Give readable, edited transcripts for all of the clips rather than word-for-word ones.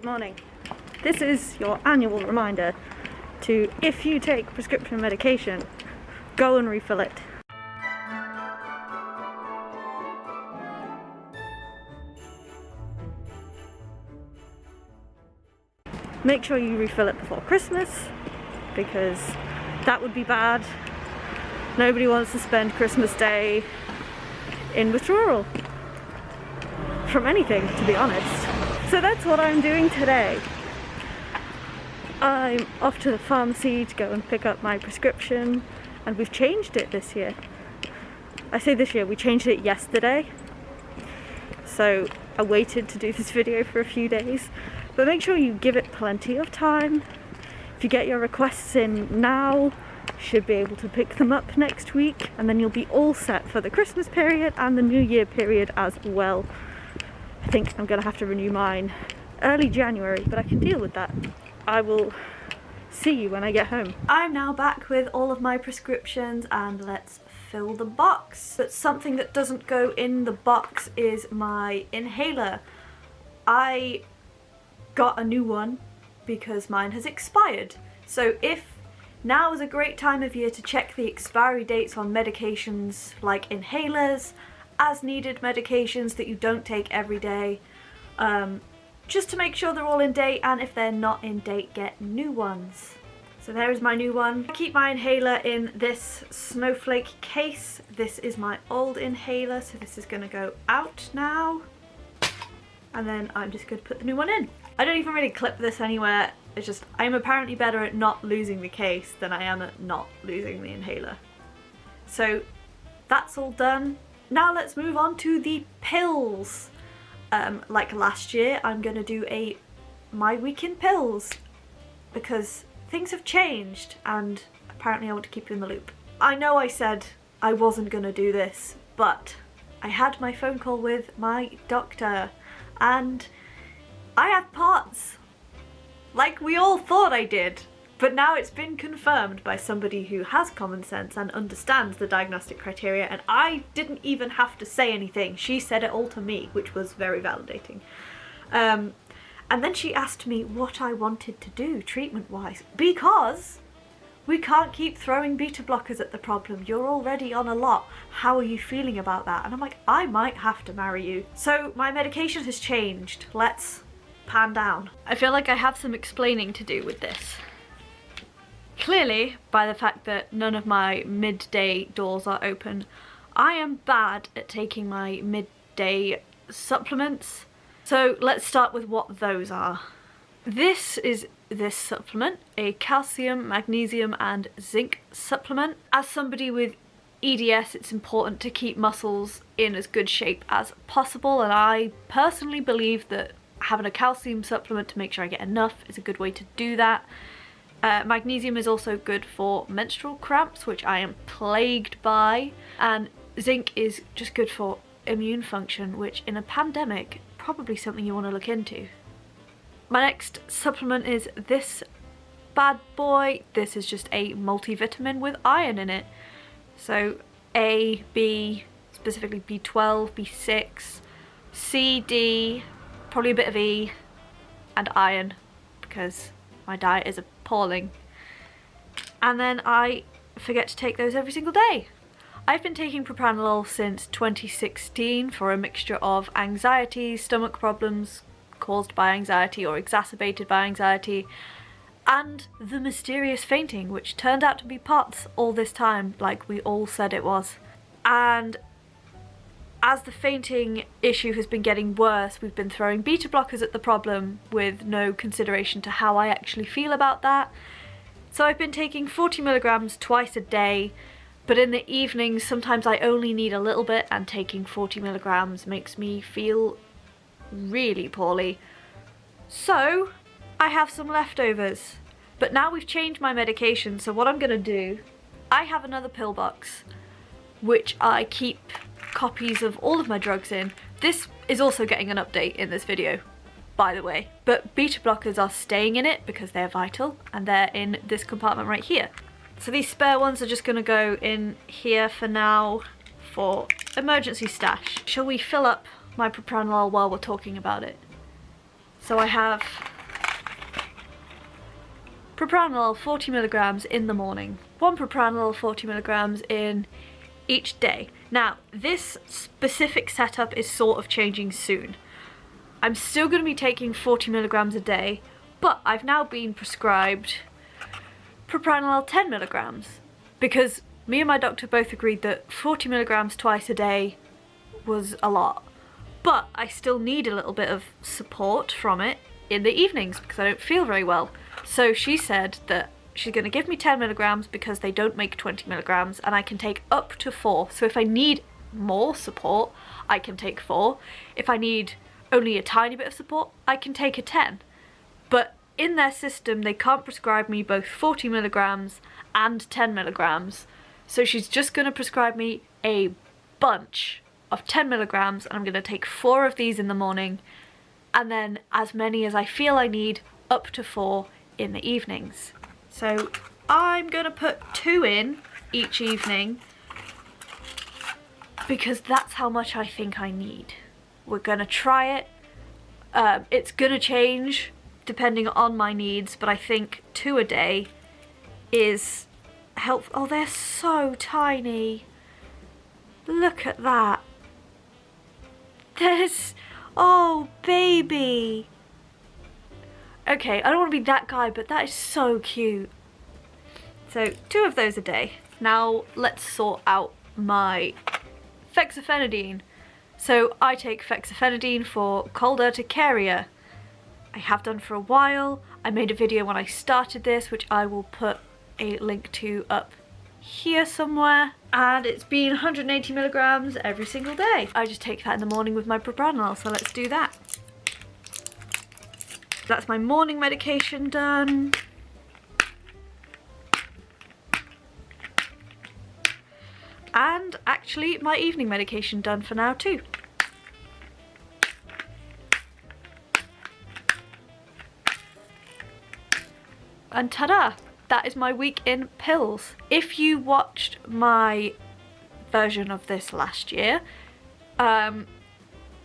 Good morning. This is your annual reminder to, if you take prescription medication, go and refill it. Make sure you refill it before Christmas, because that would be bad. Nobody wants to spend Christmas Day in withdrawal from anything, to be honest. So that's what I'm doing today. I'm off to the pharmacy to go and pick up my prescription, and we've changed it this year. I say this year, we changed it yesterday. So I waited to do this video for a few days, but make sure you give it plenty of time. If you get your requests in now, you should be able to pick them up next week, and then you'll be all set for the Christmas period and the New Year period as well. I think I'm gonna have to renew mine early January, but I can deal with that. I will see you when I get home. I'm now back with all of my prescriptions, and let's fill the box. But something that doesn't go in the box is my inhaler. I got a new one because mine has expired. So if now is a great time of year to check the expiry dates on medications like inhalers, as needed medications that you don't take every day, just to make sure they're all in date, and if they're not in date, get new ones. So there is my new one. I keep my inhaler in this snowflake case. This is my old inhaler, so this is gonna go out now. And then I'm just gonna put the new one in. I don't even really clip this anywhere. It's just, I'm apparently better at not losing the case than I am at not losing the inhaler. So that's all done. Now let's move on to the pills. Like last year, I'm gonna do a My Week in Pills, because things have changed and apparently I want to keep you in the loop. I know I said I wasn't gonna do this, but I had my phone call with my doctor and I have POTS, like we all thought I did. But now it's been confirmed by somebody who has common sense and understands the diagnostic criteria, and I didn't even have to say anything. She said it all to me, which was very validating. And then she asked me what I wanted to do treatment-wise, because we can't keep throwing beta blockers at the problem. You're already on a lot. How are you feeling about that? And I'm like, I might have to marry you. So my medication has changed. Let's pan down. I feel like I have some explaining to do with this. Clearly, by the fact that none of my midday doors are open, I am bad at taking my midday supplements. So let's start with what those are. This is this supplement, a calcium, magnesium and zinc supplement. As somebody with EDS, it's important to keep muscles in as good shape as possible, and I personally believe that having a calcium supplement to make sure I get enough is a good way to do that. Magnesium is also good for menstrual cramps, which I am plagued by, and zinc is just good for immune function, which in a pandemic, probably something you want to look into. My next supplement is this bad boy. This is just a multivitamin with iron in it. So A, B, specifically B12, B6, C, D, probably a bit of E, and iron, because my diet is appalling. And then I forget to take those every single day. I've been taking propranolol since 2016 for a mixture of anxiety, stomach problems caused by anxiety or exacerbated by anxiety, and the mysterious fainting, which turned out to be POTS all this time, like we all said it was. And as the fainting issue has been getting worse, we've been throwing beta blockers at the problem with no consideration to how I actually feel about that. So I've been taking 40 milligrams twice a day, but in the evenings sometimes I only need a little bit, and taking 40 milligrams makes me feel really poorly. So I have some leftovers. But now we've changed my medication, so what I'm gonna do, I have another pill box which I keep copies of all of my drugs in. This is also getting an update in this video, by the way, but beta blockers are staying in it because they're vital, and they're in this compartment right here. So these spare ones are just gonna go in here for now for emergency stash. Shall we fill up my propranolol while we're talking about it? So I have propranolol 40 milligrams in the morning, 1 propranolol 40 milligrams in each day. Now, this specific setup is sort of changing soon. I'm still going to be taking 40 milligrams a day, but I've now been prescribed propranolol 10 milligrams because me and my doctor both agreed that 40 milligrams twice a day was a lot. But I still need a little bit of support from it in the evenings because I don't feel very well. So she said that she's going to give me 10 milligrams because they don't make 20 milligrams and I can take up to 4. So if I need more support, I can take 4. If I need only a tiny bit of support, I can take a 10. But in their system, they can't prescribe me both 40 milligrams and 10 milligrams. So she's just going to prescribe me a bunch of 10 milligrams and I'm going to take 4 of these in the morning and then as many as I feel I need, up to 4 in the evenings. So I'm going to put 2 in each evening because that's how much I think I need. We're going to try it. It's going to change depending on my needs, but I think 2 a day is helpful. Oh, they're so tiny. Look at that. There's... oh, baby. Okay, I don't want to be that guy, but that is so cute. So 2 of those a day. Now let's sort out my fexofenadine. So I take fexofenadine for cold urticaria. I have done for a while. I made a video when I started this, which I will put a link to up here somewhere. And it's been 180 milligrams every single day. I just take that in the morning with my propranolol, so let's do that. That's my morning medication done. And actually my evening medication done for now too. And ta-da! That is my week in pills. If you watched my version of this last year,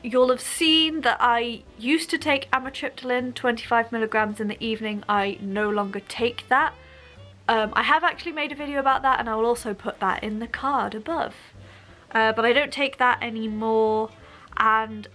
you'll have seen that I used to take amitriptyline 25 milligrams in the evening. I no longer take that. I have actually made a video about that and I will also put that in the card above. But I don't take that anymore, and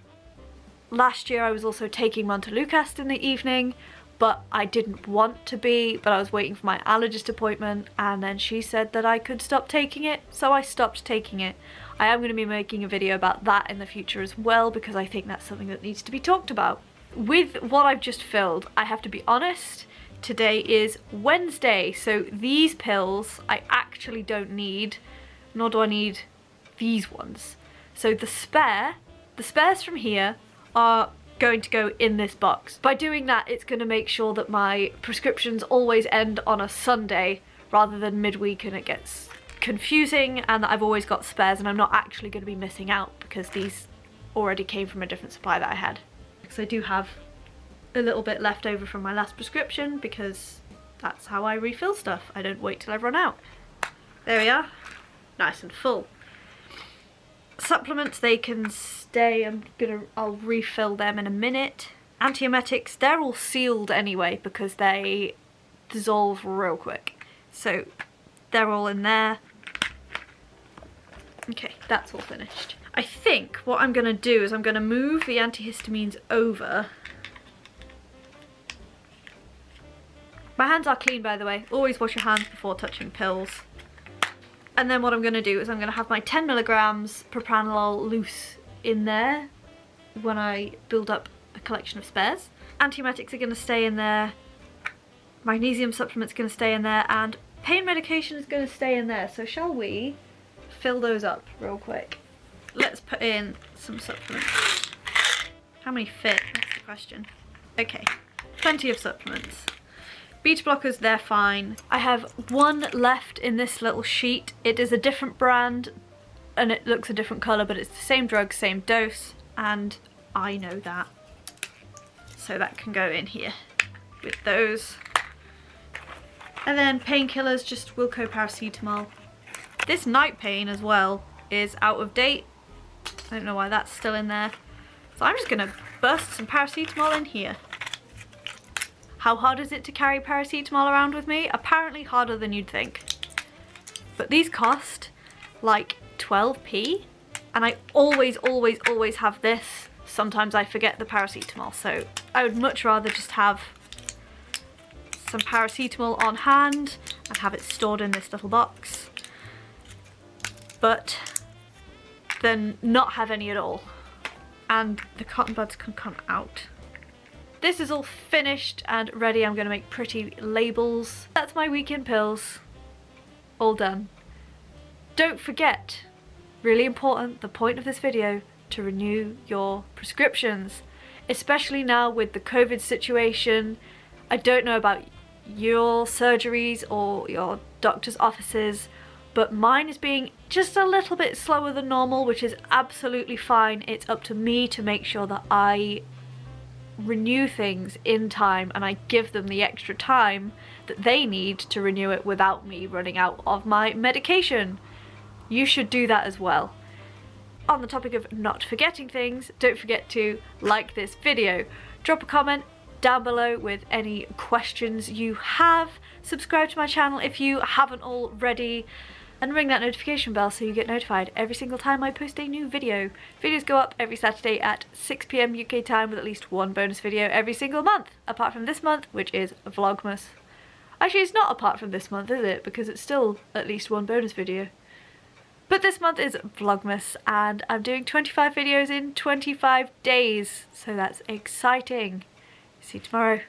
last year I was also taking montelukast in the evening, but I didn't want to be, but I was waiting for my allergist appointment and then she said that I could stop taking it, so I stopped taking it. I am going to be making a video about that in the future as well because I think that's something that needs to be talked about. With what I've just filled, I have to be honest, today is Wednesday, so these pills I actually don't need, nor do I need these ones. So the spares from here are going to go in this box. By doing that, it's going to make sure that my prescriptions always end on a Sunday rather than midweek and it gets confusing, and that I've always got spares and I'm not actually going to be missing out because these already came from a different supply that I had. Because I do have a little bit left over from my last prescription because that's how I refill stuff. I don't wait till I run out. There we are, nice and full. Supplements, they can stay. I'll refill them in a minute. Antiemetics, they're all sealed anyway because they dissolve real quick. So they're all in there. Okay, that's all finished. I think what I'm gonna do is I'm gonna move the antihistamines over. My hands are clean, by the way. Always wash your hands before touching pills. And then what I'm going to do is I'm going to have my 10 milligrams propranolol loose in there when I build up a collection of spares. Antiemetics are going to stay in there. Magnesium supplement's going to stay in there. And pain medication is going to stay in there. So shall we fill those up real quick? Let's put in some supplements. How many fit? That's the question. Okay, plenty of supplements. Beta blockers, they're fine. I have 1 left in this little sheet. It is a different brand and it looks a different colour, but it's the same drug, same dose, and I know that. So that can go in here with those. And then painkillers, just Wilco paracetamol. This night pain as well is out of date. I don't know why that's still in there. So I'm just gonna burst some paracetamol in here. How hard is it to carry paracetamol around with me? Apparently harder than you'd think. But these cost like 12p, and I always have this. Sometimes I forget the paracetamol, so I would much rather just have some paracetamol on hand and have it stored in this little box, but then not have any at all. And the cotton buds can come out. This is all finished and ready. I'm going to make pretty labels. That's my weekend pills. All done. Don't forget, really important, the point of this video, to renew your prescriptions. Especially now with the COVID situation. I don't know about your surgeries or your doctor's offices, but mine is being just a little bit slower than normal, which is absolutely fine. It's up to me to make sure that I renew things in time and I give them the extra time that they need to renew it without me running out of my medication. You should do that as well. On the topic of not forgetting things, don't forget to like this video, drop a comment down below with any questions you have, subscribe to my channel if you haven't already, and ring that notification bell so you get notified every single time I post a new video. Videos go up every Saturday at 6 PM UK time with at least one bonus video every single month, apart from this month, which is Vlogmas. Actually, it's not apart from this month, is it? Because it's still at least one bonus video. But this month is Vlogmas, and I'm doing 25 videos in 25 days, so that's exciting. See you tomorrow.